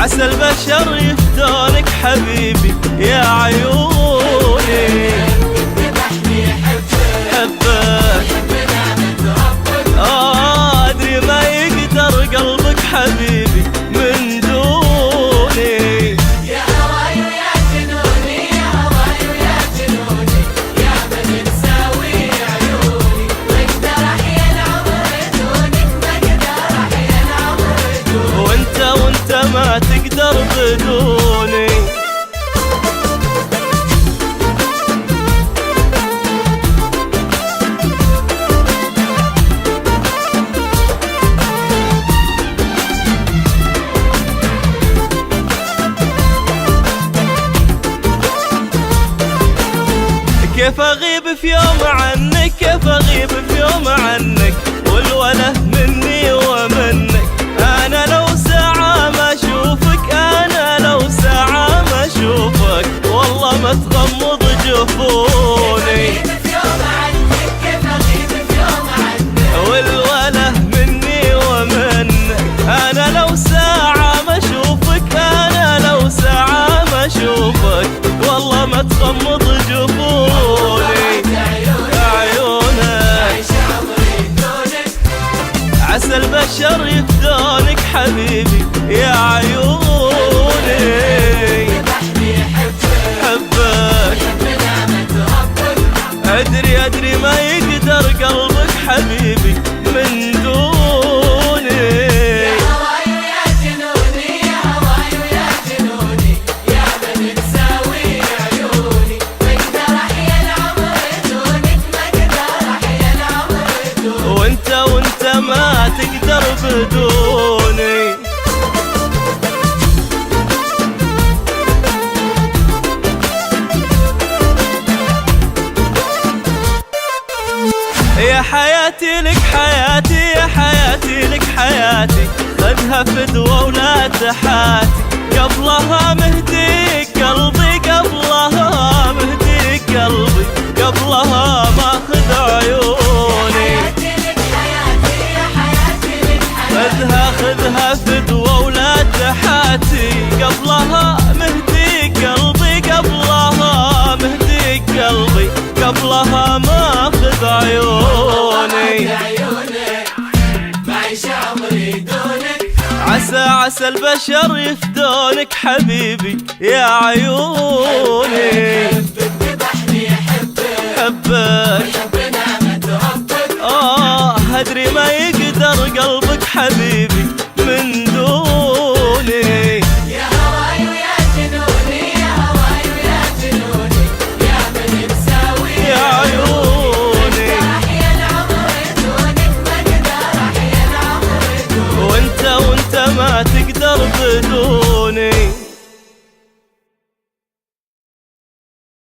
عسى البشر يفدونك حبيبي يا عيوني. حبك أدري ما يقدر قلبك حبيبي من دوني. يا هواي ويا جنوني، يا هواي ويا جنوني، يا من تساوي عيوني، ما اقدر احيا العمر دونك، ما اقدر احيا العمر دونك. وانت ما تقدر بدوني. كيف اغيب في يوم عنك، كيف اغيب في يوم عنك، والوله مني ومنك. انا لو ساعة ما اشوفك، انا لو ساعة ما اشوفك، والله ما تغمض جفوني. كيف اغيب في يوم عنك، والوله مني ومنك. انا لو ساعة ما اشوفك، انا لو ساعة ما اشوفك، والله ما تغمض جفوني. عسى البشر يفدونك حبيبي يا عيوني. حبك أدري ما يقدر قلبك حبيبي من دوني. يا هواي ويا جنوني، يا هواي ويا جنوني، يا من تساوي عيوني، ما اقدر احيا العمر دونك، ما اقدر احيا العمر دونك. وانت ما تقدر بدوني. يا حياتي لك حياتي، يا حياتي لك حياتي، خذها فدوة ولا تحاتي، قبلها مهديك قلبي، قبلها مهديك قلبي، قبلها ماخذ عيوني. خذها فدوة ولا تحاتي، قبلها مهديك قلبي، قبلها مهديك قلبي، قبلها ماخذ عيوني. بعيش عمري دونك. عسى البشر يفدونك حبيبي يا عيوني. حبك أدري ما يقدر قلبك حبيبي من دوني. يا هواي ويا جنوني، يا هواي ويا جنوني، يا من تساوي يا عيوني. ما اقدر احيا العمر دونك، ما اقدر احيا العمر دونك. وانت ما تقدر بدوني.